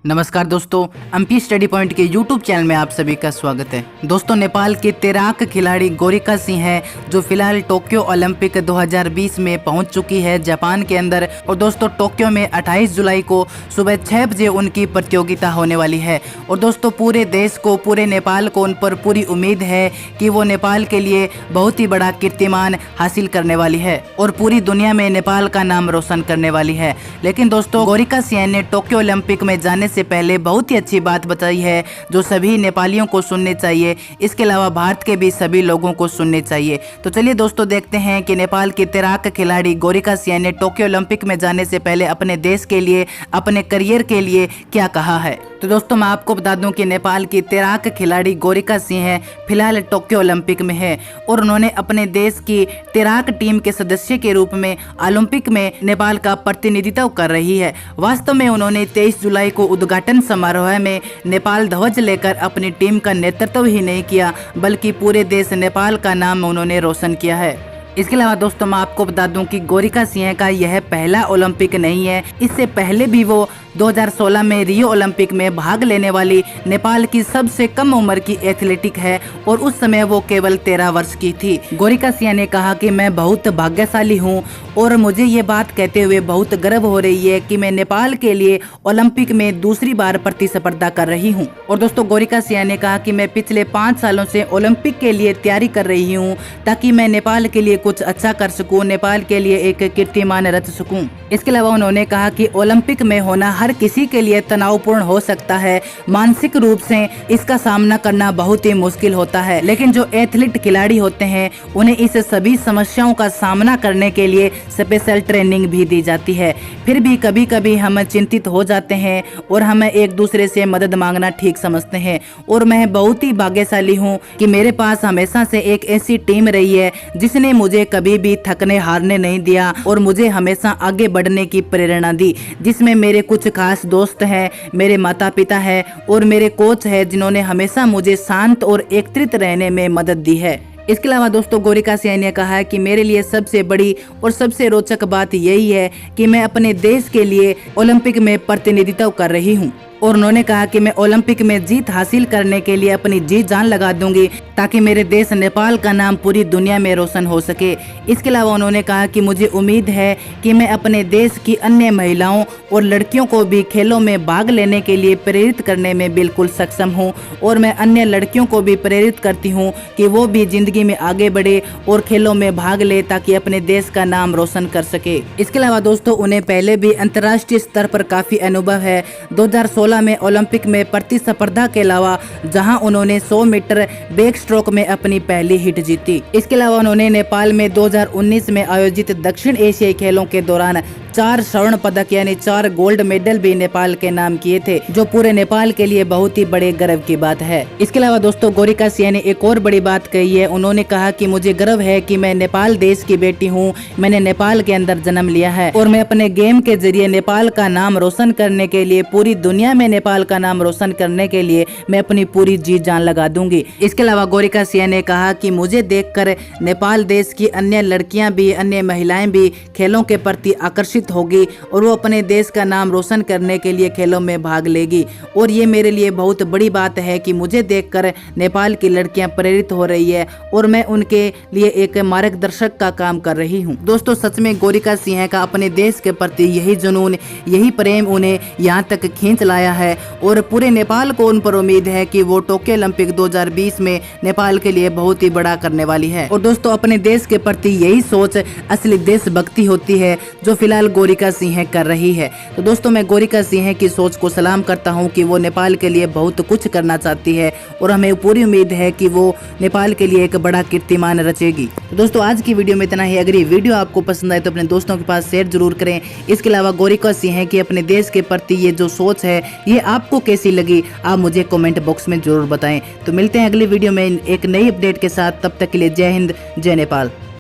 नमस्कार दोस्तों, MP study point के यूट्यूब चैनल में आप सभी का स्वागत है। दोस्तों, नेपाल की तैराक खिलाड़ी गोरिका सिंह है जो फिलहाल टोक्यो ओलंपिक 2020 में पहुंच चुकी है जापान के अंदर। और दोस्तों, टोक्यो में 28 जुलाई को सुबह 6 बजे उनकी प्रतियोगिता होने वाली है। और दोस्तों, पूरे देश को, पूरे नेपाल को उन पर पूरी उम्मीद है कि वो नेपाल के लिए बहुत ही बड़ा कीर्तिमान हासिल करने वाली है और पूरी दुनिया में नेपाल का नाम रोशन करने वाली है। लेकिन दोस्तों, गोरिका सिंह ने टोक्यो ओलंपिक में जाने से पहले बहुत ही अच्छी बात बताई है जो सभी नेपालियों को सुननी चाहिए। इसके अलावा भारत के भी सभी लोगों को सुननी चाहिए। तो चलिए दोस्तों, देखते हैं कि नेपाल की तैराक खिलाड़ी गोरिका सिंह ने टोक्यो ओलंपिक में जाने से पहले अपने देश के लिए, अपने करियर के लिए क्या कहा है। तो दोस्तों, मैं आपको बता दूं कि नेपाल की तैराक खिलाड़ी गोरिका सिंह है फिलहाल टोक्यो ओलंपिक में है और उन्होंने अपने देश की तैराक टीम के सदस्य के रूप में ओलंपिक में नेपाल का प्रतिनिधित्व कर रही है। वास्तव में उन्होंने 23 जुलाई को उद्घाटन समारोह में नेपाल ध्वज लेकर अपनी टीम का नेतृत्व ही नहीं किया बल्कि पूरे देश नेपाल का नाम उन्होंने रोशन किया है। इसके अलावा दोस्तों, मैं आपको बता दूं कि गोरिका सिंह का यह पहला ओलंपिक नहीं है। इससे पहले भी वो 2016 में रियो ओलंपिक में भाग लेने वाली नेपाल की सबसे कम उम्र की एथलेटिक है और उस समय वो केवल 13 वर्ष की थी। गोरिका सिंह ने कहा कि मैं बहुत भाग्यशाली हूं और मुझे ये बात कहते हुए बहुत गर्व हो रही है कि मैं नेपाल के लिए ओलंपिक में दूसरी बार प्रतिस्पर्धा कर रही हूं। और दोस्तों, गोरिका सिंह ने कहा कि मैं पिछले 5 सालों से ओलंपिक के लिए तैयारी कर रही हूं ताकि मैं नेपाल के लिए कुछ अच्छा कर सकूं, नेपाल के लिए एक कीर्तिमान रच सकूं। इसके अलावा उन्होंने कहा कि ओलंपिक में होना हर किसी के लिए तनावपूर्ण हो सकता है। मानसिक रूप से इसका सामना करना बहुत ही मुश्किल होता है, लेकिन जो एथलीट खिलाड़ी होते हैं उन्हें इस सभी समस्याओं का सामना करने के लिए स्पेशल ट्रेनिंग भी दी जाती है। फिर भी कभी कभी हम चिंतित हो जाते हैं और हम एक दूसरे से मदद मांगना ठीक समझते हैं। और मैं बहुत ही भाग्यशाली हूँ कि मेरे पास हमेशा से एक ऐसी टीम रही है जिसने मुझे कभी भी थकने हारने नहीं दिया और मुझे हमेशा आगे बढ़ने की प्रेरणा दी, जिसमें मेरे कुछ खास दोस्त हैं, मेरे माता पिता हैं और मेरे कोच हैं जिन्होंने हमेशा मुझे शांत और एकत्रित रहने में मदद दी है। इसके अलावा दोस्तों, गोरिका सिंह ने कहा है कि मेरे लिए सबसे बड़ी और सबसे रोचक बात यही है कि मैं अपने देश के लिए ओलंपिक में प्रतिनिधित्व कर रही हूँ और उन्होंने कहा कि मैं ओलंपिक में जीत हासिल करने के लिए अपनी जी जान लगा दूंगी ताकि मेरे देश नेपाल का नाम पूरी दुनिया में रोशन हो सके। इसके अलावा उन्होंने कहा कि मुझे उम्मीद है कि मैं अपने देश की अन्य महिलाओं और लड़कियों को भी खेलों में भाग लेने के लिए प्रेरित करने में बिल्कुल सक्षम हूं और मैं अन्य लड़कियों को भी प्रेरित करती हूं कि वो भी जिंदगी में आगे बढ़े और खेलों में भाग ले ताकि अपने देश का नाम रोशन कर सके। इसके अलावा दोस्तों, उन्हें पहले भी अंतर्राष्ट्रीय स्तर पर काफी अनुभव है। 2016 में ओलंपिक में प्रतिस्पर्धा के अलावा जहां उन्होंने 100 मीटर बैक स्ट्रोक में अपनी पहली हिट जीती। इसके अलावा उन्होंने नेपाल में 2019 में आयोजित दक्षिण एशियाई खेलों के दौरान 4 स्वर्ण पदक यानी 4 गोल्ड मेडल भी नेपाल के नाम किए थे, जो पूरे नेपाल के लिए बहुत ही बड़े गर्व की बात है। इसके अलावा दोस्तों, गोरिका सिंह ने एक और बड़ी बात कही है। उन्होंने कहा कि मुझे गर्व है कि मैं नेपाल देश की बेटी हूँ, मैंने नेपाल के अंदर जन्म लिया है और मैं अपने गेम के जरिए नेपाल का नाम रोशन करने के लिए, पूरी दुनिया में नेपाल का नाम रोशन करने के लिए मैं अपनी पूरी जी जान लगा दूंगी। इसके अलावा गोरिका सिंह ने कहा कि मुझे देखकर नेपाल देश की अन्य लड़कियां भी, अन्य महिलाएं भी खेलों के प्रति आकर्षित होगी और वो अपने देश का नाम रोशन करने के लिए खेलों में भाग लेगी। और ये मेरे लिए बहुत बड़ी बात है कि मुझे देखकर नेपाल की लड़कियां प्रेरित हो रही है और मैं उनके लिए एक मार्गदर्शक का काम कर रही हूँ। दोस्तों, सच में गोरिका सिंह का अपने देश के प्रति यही जुनून, यही प्रेम उन्हें यहाँ तक खींच लाया है और पूरे नेपाल को उन पर उम्मीद है कि वो टोक्यो ओलंपिक 2020 में नेपाल के लिए बहुत ही बड़ा करने वाली है। और दोस्तों, अपने देश के प्रति यही सोच असली देशभक्ति होती है जो फिलहाल गोरिका सिंह कर रही है। तो दोस्तों, मैं गोरिका सिंह की सोच को सलाम करता हूं कि वो नेपाल के लिए बहुत कुछ करना चाहती है और हमें पूरी उम्मीद है कि वो नेपाल के लिए एक बड़ा कीर्तिमान रचेगी। तो दोस्तों, आज की वीडियो में इतना ही। अगर ये वीडियो आपको पसंद आए तो अपने दोस्तों के पास शेयर जरूर करें। इसके अलावा गोरिका सिंह की अपने देश के प्रति ये जो सोच है ये आपको कैसी लगी, आप मुझे कमेंट बॉक्स में जरूर बताएं। तो मिलते हैं अगली वीडियो में एक नई अपडेट के साथ। तब तक के लिए जय हिंद, जय नेपाल।